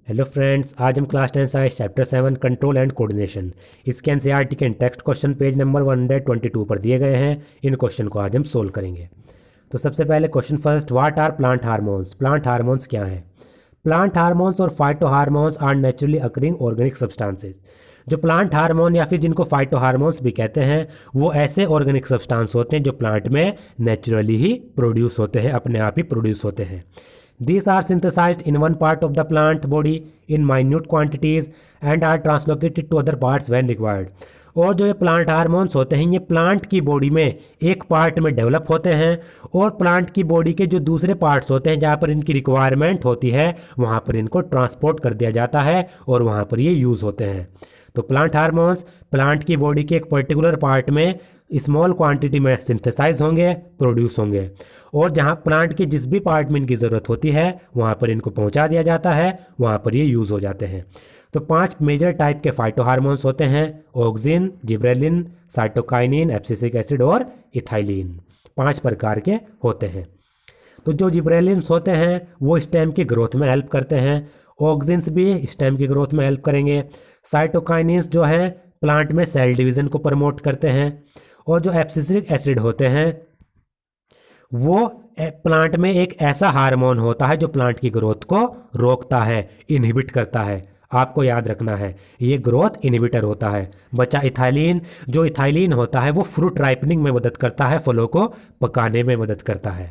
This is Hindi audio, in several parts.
हेलो फ्रेंड्स, आज हम class 10 science chapter 7 control and coordination इसके एनसीईआरटी के टेक्स्ट क्वेश्चन पेज नंबर 122 पर दिए गए हैं। इन क्वेश्चन को आज हम सोल्व करेंगे। तो सबसे पहले question first, what are plant hormones. Plant hormones क्या है? प्लांट हार्मोन्स और phyto hormones are naturally occurring organic substances. जो प्लांट हार्मोन या फिर जिनको फाइटो हार्मोन्स भी कहते हैं, वो ऐसे ऑर्गेनिक सब्सटेंस होते हैं जो प्लांट में नेचुरली ही प्रोड्यूस होते हैं, अपने आप ही प्रोड्यूस होते हैं। These are synthesized in one part of the plant body in minute quantities and are translocated to other parts when required. और जो ये प्लांट हार्मोन्स होते हैं, ये प्लांट की बॉडी में एक पार्ट में डेवलप होते हैं और प्लांट की बॉडी के जो दूसरे पार्ट्स होते हैं जहाँ पर इनकी रिक्वायरमेंट होती है, वहाँ पर इनको ट्रांसपोर्ट कर दिया जाता है और वहाँ पर ये यूज़ होते हैं। तो प्लांट हार्मोन्स प्लांट की बॉडी के एक पर्टिकुलर पार्ट में स्मॉल क्वांटिटी में सिंथेसाइज होंगे, प्रोड्यूस होंगे, और जहाँ प्लांट के जिस भी पार्ट में इनकी ज़रूरत होती है वहाँ पर इनको पहुँचा दिया जाता है, वहाँ पर ये यूज़ हो जाते हैं। तो 5 मेजर टाइप के फाइटो हार्मोन्स होते हैं: auxin, gibberellin, cytokinin, abscisic acid और इथाइलिन। 5 प्रकार के होते हैं। तो जो जिब्रेलिन्स होते हैं वो स्टेम की ग्रोथ में हेल्प करते हैं, ऑक्सिन्स भी स्टेम की ग्रोथ में हेल्प करेंगे, साइटोकाइनिन्स जो है प्लांट में सेल डिवीज़न को प्रमोट करते हैं, और जो एब्सिसिक एसिड होते हैं वो प्लांट में एक ऐसा हार्मोन होता है जो प्लांट की ग्रोथ को रोकता है, इनहिबिट करता है। आपको याद रखना है, ये ग्रोथ इनहिबिटर होता है। बचा इथाइलिन। जो इथाइलिन होता है वो फ्रूट राइपनिंग में मदद करता है, फलों को पकाने में मदद करता है।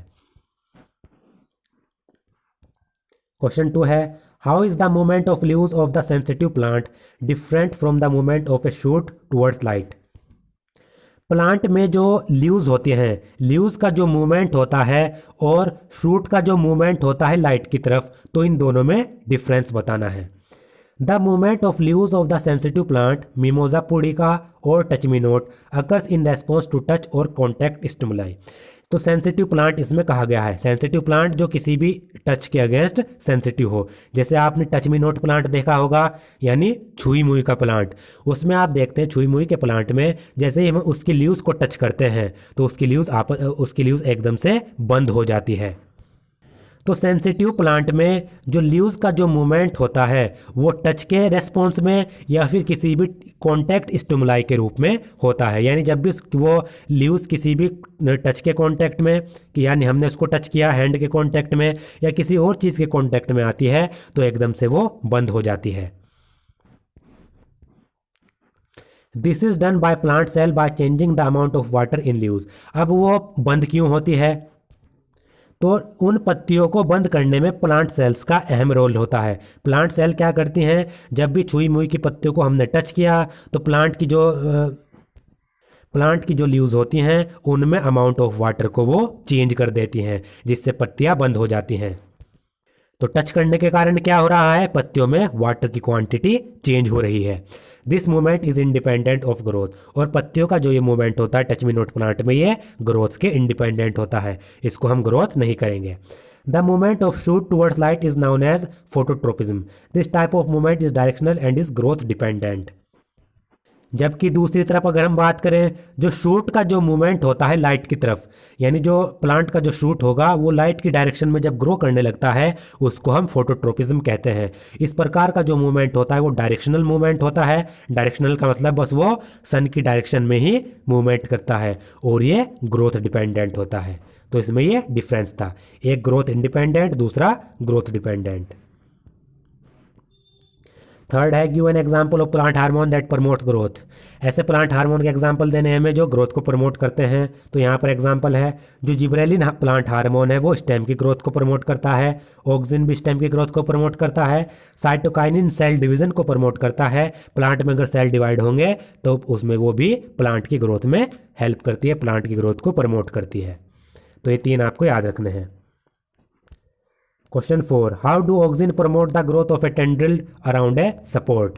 क्वेश्चन 2 है, how is the movement of leaves of the sensitive plant different from the movement of A shoot towards light. Plant में जो लीव्स होती हैं, लीव्स का जो मूवमेंट होता है और शूट का जो मूवमेंट होता है लाइट की तरफ, तो इन दोनों में डिफरेंस बताना है। The movement of leaves of the sensitive plant Mimosa pudica और touch me not occurs in response to touch और कॉन्टैक्ट स्टिमुलाई। तो सेंसिटिव प्लांट इसमें कहा गया है। सेंसिटिव प्लांट जो किसी भी टच के अगेंस्ट सेंसिटिव हो, जैसे आपने टच मी नोट प्लांट देखा होगा, यानी छुई मुई का प्लांट। उसमें आप देखते हैं छुई मुई के प्लांट में जैसे ही हम उसकी लीव्स को टच करते हैं तो उसकी लीव्स एकदम से बंद हो जाती है। तो सेंसिटिव प्लांट में जो लीव्स का जो मूवमेंट होता है वो टच के रेस्पॉन्स में या फिर किसी भी कॉन्टैक्ट स्टिमुलाई के रूप में होता है। यानी जब भी वो लीव्स किसी भी टच के कॉन्टैक्ट में, यानी हमने उसको टच किया हैंड के कॉन्टैक्ट में या किसी और चीज़ के कॉन्टैक्ट में आती है तो एकदम से वो बंद हो जाती है। This is done by plant cell by changing the amount of water in leaves. अब वो बंद क्यों होती है? तो उन पत्तियों को बंद करने में प्लांट सेल्स का अहम रोल होता है। प्लांट सेल क्या करती हैं, जब भी छुई मुई की पत्तियों को हमने टच किया तो प्लांट की जो लीव्स होती हैं उनमें अमाउंट ऑफ वाटर को वो चेंज कर देती हैं, जिससे पत्तियां बंद हो जाती हैं। तो टच करने के कारण क्या हो रहा है, पत्तियों में वाटर की क्वांटिटी चेंज हो रही है। This movement is independent of growth. और पत्तियों का जो ये मूवमेंट होता है टच मी नोट प्लांट में, ये ग्रोथ के इंडिपेंडेंट होता है, इसको हम ग्रोथ नहीं करेंगे। The movement of shoot towards light is known as phototropism. This type of movement is directional and is growth dependent. जबकि दूसरी तरफ अगर हम बात करें, जो शूट का जो मूवमेंट होता है लाइट की तरफ, यानी जो प्लांट का जो शूट होगा वो लाइट की डायरेक्शन में जब ग्रो करने लगता है उसको हम फोटोट्रोपिज्म कहते हैं। इस प्रकार का जो मूवमेंट होता है वो डायरेक्शनल मूवमेंट होता है। डायरेक्शनल का मतलब बस वो सन की डायरेक्शन में ही मूवमेंट करता है, और ये ग्रोथ डिपेंडेंट होता है। तो इसमें ये डिफरेंस था, एक ग्रोथ इंडिपेंडेंट, दूसरा ग्रोथ डिपेंडेंट। थर्ड है, give an example of plant hormone that promotes growth. ऐसे प्लांट हार्मोन के एग्जाम्पल देने हैं हमें जो ग्रोथ को प्रमोट करते हैं। तो यहाँ पर एग्जाम्पल है, जो जिब्रेलिन प्लांट हार्मोन है वो स्टेम की ग्रोथ को प्रमोट करता है, ऑक्सिन भी स्टेम की ग्रोथ को प्रमोट करता है, साइटोकाइनिन सेल डिवीजन को प्रमोट करता है। प्लांट में अगर सेल डिवाइड होंगे तो उसमें वो भी प्लांट की ग्रोथ में हेल्प करती है, प्लांट की ग्रोथ को प्रमोट करती है। तो ये 3 आपको याद रखने हैं। Question 4, how do auxin promote the growth of A tendril around a support.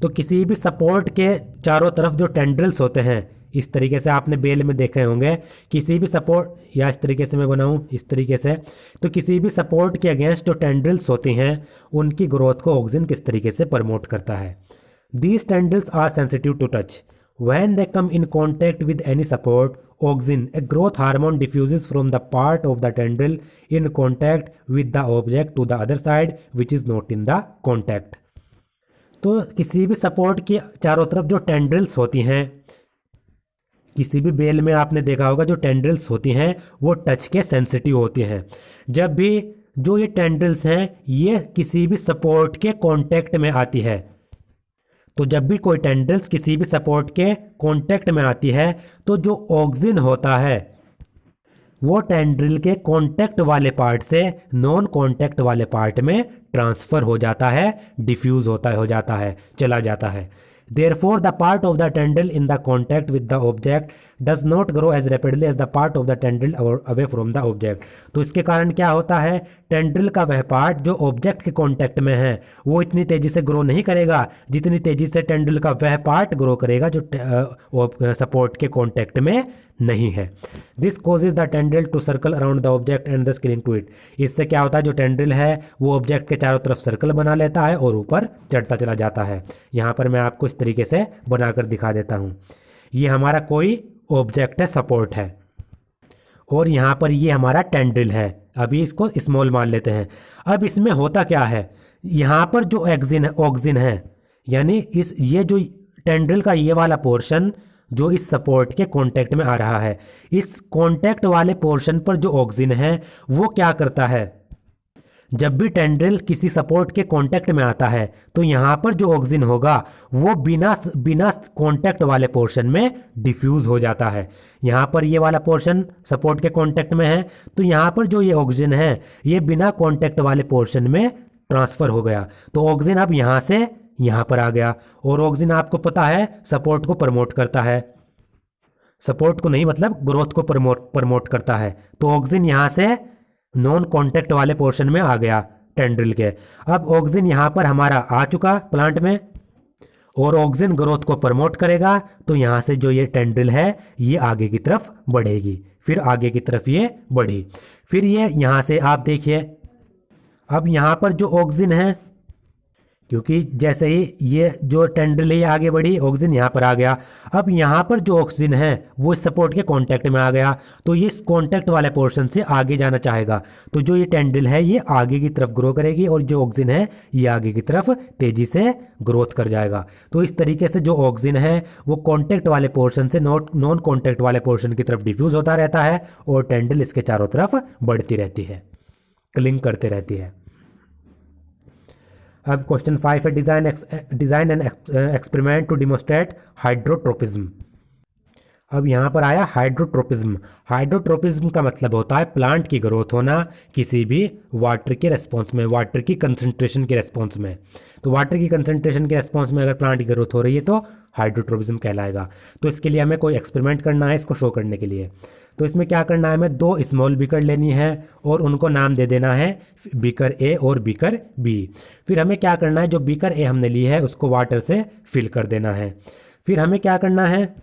तो किसी भी सपोर्ट के चारों तरफ जो टेंड्रिल्स होते हैं, इस तरीके से आपने बेल में देखे होंगे, किसी भी सपोर्ट, या इस तरीके से मैं बनाऊं इस तरीके से, तो किसी भी सपोर्ट के अगेंस्ट जो टेंड्रिल्स होती हैं उनकी ग्रोथ को ऑक्सिन किस तरीके से प्रमोट करता है। These tendrils are sensitive to touch. When they come in contact with any support, auxin, a growth hormone diffuses from the part of the tendril in contact with the object to the other side which is not in the contact. तो किसी भी सपोर्ट के चारों तरफ जो टेंड्रिल्स होती हैं, किसी भी बेल में आपने देखा होगा जो टेंड्रिल्स होती हैं वो टच के सेंसिटिव होती हैं। जब भी जो ये टेंड्रिल्स हैं ये किसी भी सपोर्ट के कांटेक्ट में आती है, तो जब भी कोई टेंड्रिल्स किसी भी सपोर्ट के कांटेक्ट में आती है तो जो ऑक्सिन होता है वो टेंड्रिल के कांटेक्ट वाले पार्ट से नॉन कांटेक्ट वाले पार्ट में ट्रांसफर हो जाता है, डिफ्यूज हो जाता है, चला जाता है। Therefore, the part of the tendril in the contact with the object does not grow as rapidly as the part of the tendril away from the object. तो इसके कारण क्या होता है, टेंड्रिल का वह पार्ट जो ऑब्जेक्ट के कांटेक्ट में है वो इतनी तेजी से ग्रो नहीं करेगा जितनी तेजी से टेंड्रिल का वह पार्ट ग्रो करेगा जो सपोर्ट के कांटेक्ट में नहीं है। This causes the tendril to circle around the object and thus cling to it. इससे क्या होता है, जो टेंड्रिल है वो ऑब्जेक्ट के चारों तरफ सर्कल बना लेता है और ऊपर चढ़ता चला जाता है। यहाँ पर मैं आपको इस तरीके से बनाकर दिखा देता हूँ। ये हमारा कोई ऑब्जेक्ट है, सपोर्ट है, और यहाँ पर ये हमारा टेंड्रिल है। अभी इसको स्मॉल मान लेते हैं। अब इसमें होता क्या है, यहाँ पर जो ऑक्सिन है यानी ये जो टेंड्रिल का ये वाला पोर्शन जो इस सपोर्ट के कांटेक्ट में आ रहा है, इस कांटेक्ट वाले पोर्शन पर जो ऑक्सिन है वो क्या करता है, जब भी टेंड्रिल किसी सपोर्ट के कांटेक्ट में आता है तो यहाँ पर जो ऑक्सिन होगा वो बिना कांटेक्ट वाले पोर्शन में डिफ्यूज हो जाता है। यहाँ पर ये वाला पोर्शन सपोर्ट के कांटेक्ट में है तो यहाँ पर जो ये ऑक्सिन है ये बिना कांटेक्ट वाले पोर्शन में ट्रांसफर हो गया। तो ऑक्सिन अब यहाँ से यहाँ पर आ गया, और ऑक्सिन आपको पता है सपोर्ट को प्रमोट करता है, सपोर्ट को नहीं मतलब ग्रोथ को प्रमोट करता है। तो ऑक्सिन यहाँ से नॉन कांटेक्ट वाले पोर्शन में आ गया टेंड्रिल के। अब ऑक्सिन यहाँ पर हमारा आ चुका प्लांट में, और ऑक्सिन ग्रोथ को प्रमोट करेगा तो यहाँ से जो ये टेंड्रिल है ये आगे की तरफ बढ़ेगी, फिर आगे की तरफ ये बढ़ी, फिर ये यहाँ से आप देखिए अब यहाँ पर जो ऑक्सिन है, क्योंकि जैसे ही ये जो टेंड्रिल है आगे बढ़ी ऑक्सिन यहाँ पर आ गया। अब यहाँ पर जो ऑक्सिन है वो इस सपोर्ट के कांटेक्ट में आ गया तो ये इस कांटेक्ट वाले पोर्शन से आगे जाना चाहेगा, तो जो ये टेंड्रिल है ये आगे की तरफ ग्रो करेगी और जो ऑक्सिन है ये आगे की तरफ तेजी से ग्रोथ कर जाएगा। तो इस तरीके से जो ऑक्सिन है वो कांटेक्ट वाले पोर्शन से नॉन कांटेक्ट वाले पोर्शन की तरफ डिफ्यूज होता रहता है और टेंड्रिल इसके चारों तरफ बढ़ती रहती है, क्लिंग करते रहती है। अब क्वेश्चन 5 है, design and experiment to demonstrate hydrotropism. अब यहाँ पर आया हाइड्रोट्रोपिज्म। हाइड्रोट्रोपिज्म का मतलब होता है प्लांट की ग्रोथ होना किसी भी वाटर के रेस्पॉन्स में, वाटर की कंसंट्रेशन के रेस्पॉन्स में। तो वाटर की कंसंट्रेशन के रेस्पॉन्स में अगर प्लांट की ग्रोथ हो रही है तो हाइड्रोट्रोपिज्म कहलाएगा। तो इसके लिए हमें कोई एक्सपेरिमेंट करना है इसको शो करने के लिए। तो इसमें क्या करना है, हमें 2 स्मॉल बीकर लेनी है और उनको नाम दे देना है बीकर ए और बीकर बी। फिर हमें क्या करना है, जो बीकर ए हमने ली है उसको वाटर से फिल कर देना है। फिर हमें क्या करना है,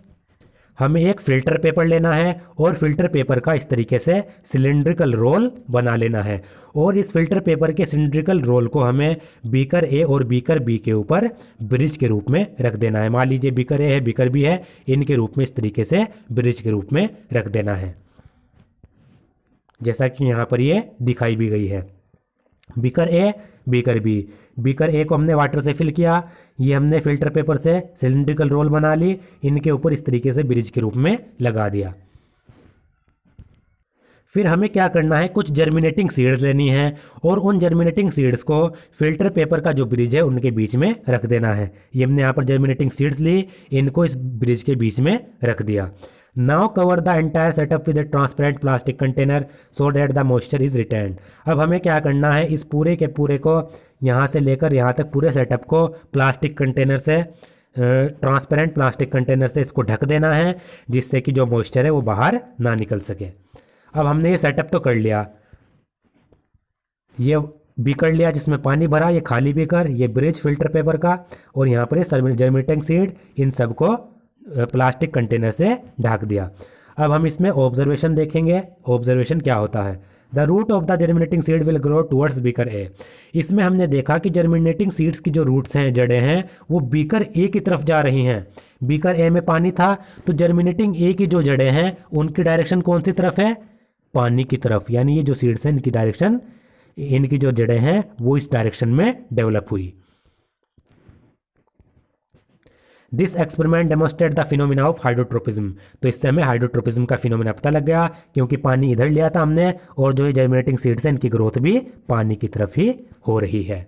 हमें एक फ़िल्टर पेपर लेना है और फिल्टर पेपर का इस तरीके से सिलेंड्रिकल रोल बना लेना है, और इस फिल्टर पेपर के सिलेंड्रिकल रोल को हमें बीकर ए और बीकर बी के ऊपर ब्रिज के रूप में रख देना है। मान लीजिए बीकर ए है, बीकर बी है, इनके रूप में इस तरीके से ब्रिज के रूप में रख देना है, जैसा कि यहाँ पर ये दिखाई भी गई है। Beaker A beaker B, beaker A को हमने वाटर से फिल किया, ये हमने फिल्टर पेपर से सिलेंड्रिकल रोल बना ली, इनके ऊपर इस तरीके से ब्रिज के रूप में लगा दिया। फिर हमें क्या करना है, कुछ जर्मिनेटिंग सीड्स लेनी है और उन जर्मिनेटिंग सीड्स को फिल्टर पेपर का जो ब्रिज है उनके बीच में रख देना है। ये हमने यहाँ पर जर्मिनेटिंग सीड्स ली, इनको इस ब्रिज के बीच में रख दिया। Now cover the entire setup with A transparent plastic container so that the moisture is retained. अब हमें क्या करना है, इस पूरे के पूरे को यहाँ से लेकर यहाँ तक पूरे सेटअप को प्लास्टिक कंटेनर से, ट्रांसपेरेंट प्लास्टिक कंटेनर से इसको ढक देना है, जिससे कि जो मॉइस्चर है वो बाहर ना निकल सके। अब हमने ये सेटअप तो कर लिया, ये बीकर लिया जिसमें पानी भरा, ये खाली बीकर, ये ब्रिज फिल्टर पेपर का, और यहाँ पर ये जर्मिनेटिंग सीड, इन सबको प्लास्टिक कंटेनर से ढक दिया। अब हम इसमें ऑब्जर्वेशन देखेंगे। ऑब्जर्वेशन क्या होता है, the root of the germinating seed will grow towards beaker A. इसमें हमने देखा कि जर्मिनेटिंग सीड्स की जो रूट्स हैं, जड़ें हैं, वो बीकर ए की तरफ जा रही हैं। बीकर ए में पानी था, तो जर्मिनेटिंग ए की जो जड़ें हैं उनकी डायरेक्शन कौन सी तरफ है? पानी की तरफ। यानी ये जो सीड्स हैं इनकी डायरेक्शन, इनकी जो जड़ें हैं वो इस डायरेक्शन में डेवलप हुई। This experiment demonstrate the phenomena of hydrotropism. तो इससे हमें हाइड्रोट्रोपिज्म का फिनोमिना पता लग गया, क्योंकि पानी इधर लिया था हमने और जो ये जर्मिनेटिंग सीड्स हैं इनकी ग्रोथ भी पानी की तरफ ही हो रही है।